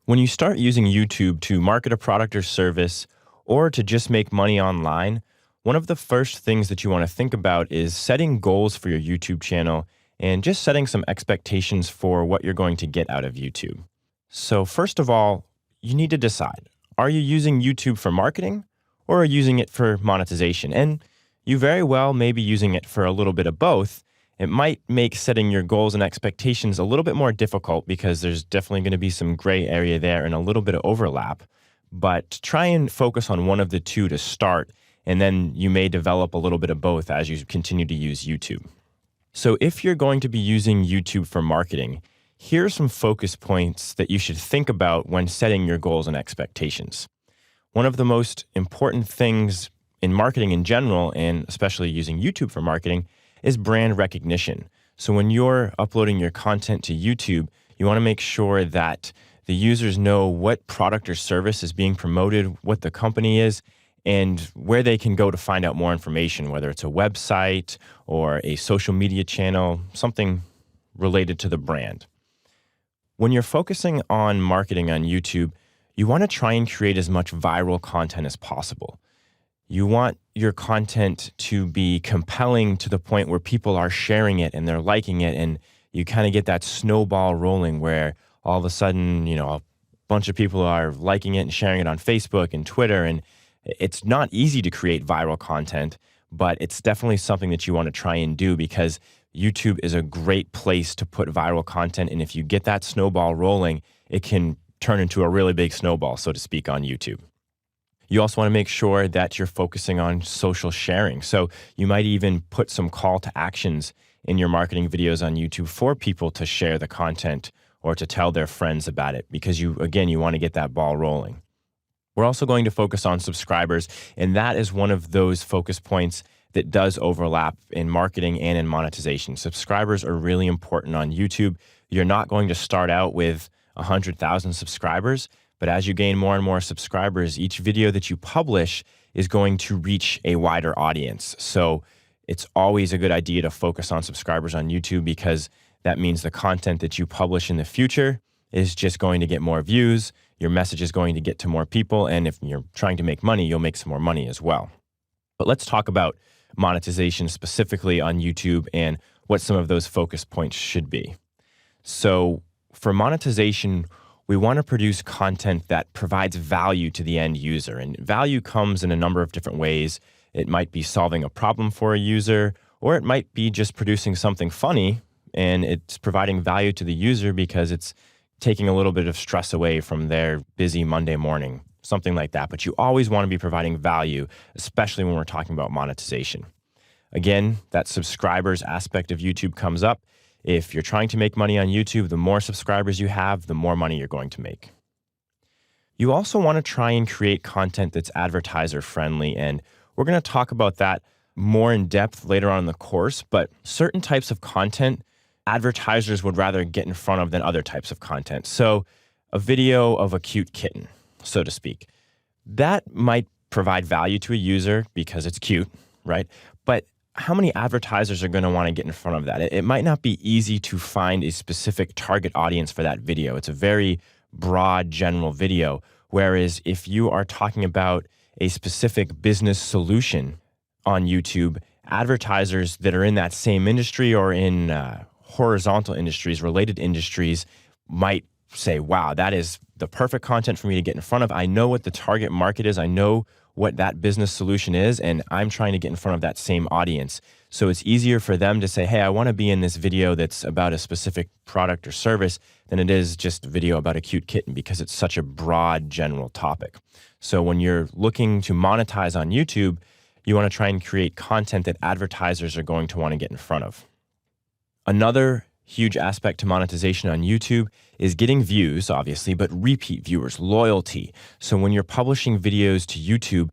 When you start using YouTube to market a product or service or to just make money online, one of the first things that you want to think about is setting goals for your YouTube channel and just setting some expectations for what you're going to get out of YouTube. So, first of all, you need to decide, are you using YouTube for marketing or are you using it for monetization? And you very well may be using it for a little bit of both. It might make setting your goals and expectations a little bit more difficult because there's definitely going to be some gray area there and a little bit of overlap. But try and focus on one of the two to start, and then you may develop a little bit of both as you continue to use YouTube. So if you're going to be using YouTube for marketing, here are some focus points that you should think about when setting your goals and expectations. One of the most important things in marketing in general, and especially using YouTube for marketing, is brand recognition. So when you're uploading your content to YouTube, you want to make sure that the users know what product or service is being promoted, what the company is, and where they can go to find out more information, whether it's a website or a social media channel, something related to the brand. When you're focusing on marketing on YouTube, you want to try and create as much viral content as possible. You want your content to be compelling to the point where people are sharing it and they're liking it, and you kind of get that snowball rolling where all of a sudden, a bunch of people are liking it and sharing it on Facebook and Twitter. And it's not easy to create viral content, but it's definitely something that you want to try and do because YouTube is a great place to put viral content. And if you get that snowball rolling, it can turn into a really big snowball, so to speak, on YouTube. You also want to make sure that you're focusing on social sharing. So you might even put some call to actions in your marketing videos on YouTube for people to share the content or to tell their friends about it because you want to get that ball rolling. We're also going to focus on subscribers, and that is one of those focus points that does overlap in marketing and in monetization. Subscribers are really important on YouTube. You're not going to start out with 100,000 subscribers, but as you gain more and more subscribers, each video that you publish is going to reach a wider audience. So it's always a good idea to focus on subscribers on YouTube because that means the content that you publish in the future is just going to get more views. Your message is going to get to more people. And if you're trying to make money, you'll make some more money as well. But let's talk about monetization specifically on YouTube and what some of those focus points should be. So for monetization, we want to produce content that provides value to the end user. And value comes in a number of different ways. It might be solving a problem for a user, or it might be just producing something funny and it's providing value to the user because it's taking a little bit of stress away from their busy Monday morning, something like that. But you always want to be providing value, especially when we're talking about monetization. Again, that subscribers aspect of YouTube comes up. If you're trying to make money on YouTube, the more subscribers you have, the more money you're going to make. You also want to try and create content that's advertiser friendly, and we're going to talk about that more in depth later on in the course, but certain types of content advertisers would rather get in front of than other types of content. So a video of a cute kitten, so to speak, that might provide value to a user because it's cute, right? But how many advertisers are going to want to get in front of that? It might not be easy to find a specific target audience for that video. It's a very broad, general video. Whereas if you are talking about a specific business solution on YouTube, advertisers that are in that same industry or in horizontal industries, related industries, might say, wow, that is the perfect content for me to get in front of. I know what the target market is. I know what that business solution is, and I'm trying to get in front of that same audience. So it's easier for them to say, hey, I want to be in this video that's about a specific product or service than it is just a video about a cute kitten because it's such a broad, general topic. So when you're looking to monetize on YouTube, you want to try and create content that advertisers are going to want to get in front of. Another huge aspect to monetization on YouTube is getting views, obviously, but repeat viewers, loyalty. So when you're publishing videos to YouTube,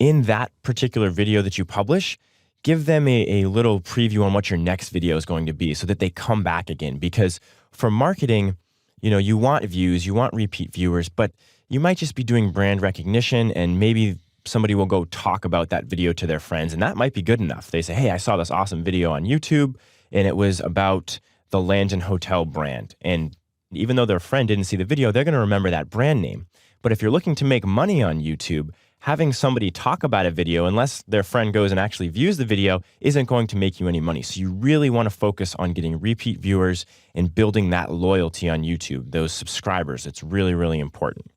in that particular video that you publish, give them a little preview on what your next video is going to be so that they come back again. Because for marketing, you want views, you want repeat viewers, but you might just be doing brand recognition and maybe somebody will go talk about that video to their friends, and that might be good enough. They say, hey, I saw this awesome video on YouTube, and it was about the Landon Hotel brand. And Even though their friend didn't see the video, they're going to remember that brand name. But if you're looking to make money on YouTube, having somebody talk about a video, unless their friend goes and actually views the video, isn't going to make you any money. So you really want to focus on getting repeat viewers and building that loyalty on YouTube, those subscribers. It's really, really important.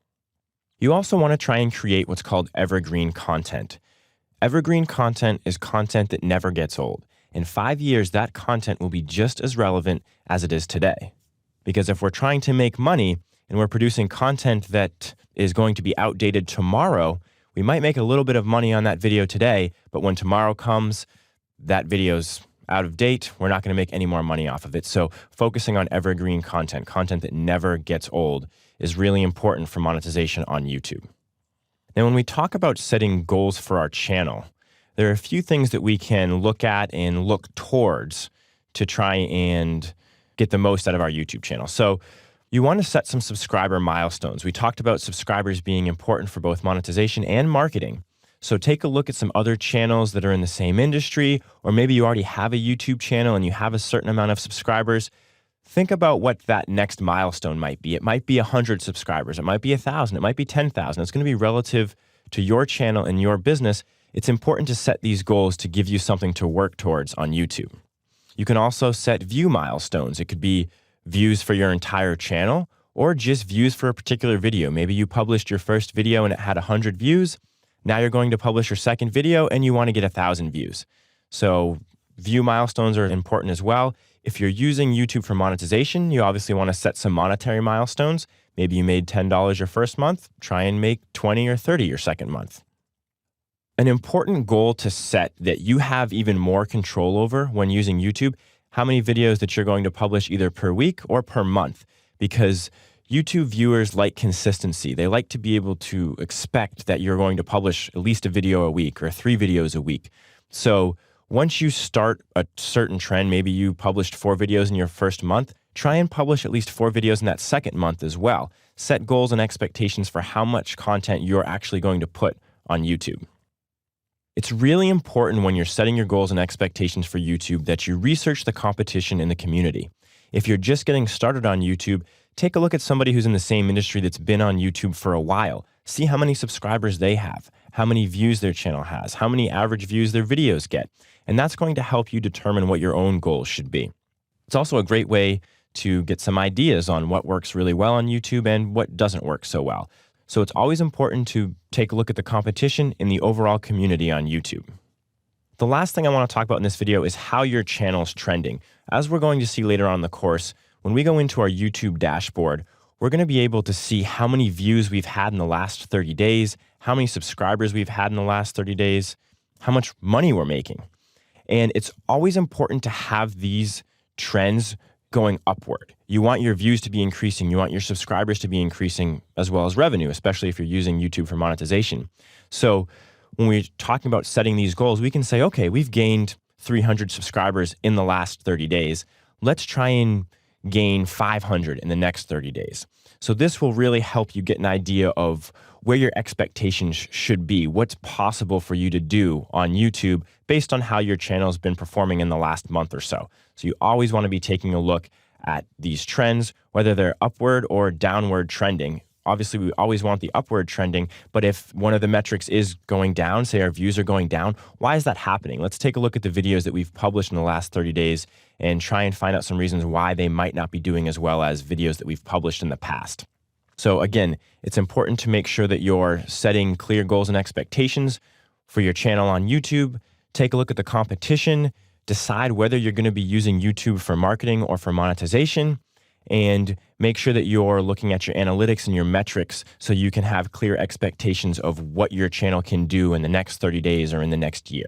You also want to try and create what's called evergreen content. Evergreen content is content that never gets old. In 5 years, that content will be just as relevant as it is today. Because if we're trying to make money and we're producing content that is going to be outdated tomorrow, we might make a little bit of money on that video today, but when tomorrow comes, that video's out of date. We're not going to make any more money off of it. So focusing on evergreen content, content that never gets old, is really important for monetization on YouTube. Now, when we talk about setting goals for our channel, there are a few things that we can look at and look towards to try and get the most out of our YouTube channel. So you want to set some subscriber milestones. We talked about subscribers being important for both monetization and marketing. So take a look at some other channels that are in the same industry, or maybe you already have a YouTube channel and you have a certain amount of subscribers. Think about what that next milestone might be. It might be 100 subscribers. It might be 1,000. It might be 10,000. It's going to be relative to your channel and your business. It's important to set these goals to give you something to work towards on YouTube. You can also set view milestones. It could be views for your entire channel or just views for a particular video. Maybe you published your first video and it had 100 views. Now you're going to publish your second video and you want to get 1,000 views. So view milestones are important as well. If you're using YouTube for monetization, you obviously want to set some monetary milestones. Maybe you made $10 your first month, try and make 20 or 30 your second month. An important goal to set that you have even more control over when using YouTube, how many videos that you're going to publish either per week or per month, because YouTube viewers like consistency. They like to be able to expect that you're going to publish at least a video a week or 3 videos a week. So once you start a certain trend, maybe you published 4 videos in your first month, try and publish at least 4 videos in that second month as well. Set goals and expectations for how much content you're actually going to put on YouTube. It's really important when you're setting your goals and expectations for YouTube that you research the competition in the community. If you're just getting started on YouTube, take a look at somebody who's in the same industry that's been on YouTube for a while. See how many subscribers they have, how many views their channel has, how many average views their videos get. And that's going to help you determine what your own goals should be. It's also a great way to get some ideas on what works really well on YouTube and what doesn't work so well. So it's always important to take a look at the competition in the overall community on YouTube. The last thing I want to talk about in this video is how your channel's trending. As we're going to see later on in the course, when we go into our YouTube dashboard, we're going to be able to see how many views we've had in the last 30 days, how many subscribers we've had in the last 30 days, how much money we're making. And it's always important to have these trends going upward. You want your views to be increasing. You want your subscribers to be increasing as well as revenue, especially if you're using YouTube for monetization. So when we're talking about setting these goals, we can say, okay, we've gained 300 subscribers in the last 30 days. Let's try and gain 500 in the next 30 days. So this will really help you get an idea of where your expectations should be, what's possible for you to do on YouTube based on how your channel has been performing in the last month or so. So you always want to be taking a look at these trends, whether they're upward or downward trending. Obviously, we always want the upward trending, but if one of the metrics is going down, say our views are going down, why is that happening? Let's take a look at the videos that we've published in the last 30 days and try and find out some reasons why they might not be doing as well as videos that we've published in the past. So again, it's important to make sure that you're setting clear goals and expectations for your channel on YouTube. Take a look at the competition, decide whether you're going to be using YouTube for marketing or for monetization, and make sure that you're looking at your analytics and your metrics so you can have clear expectations of what your channel can do in the next 30 days or in the next year.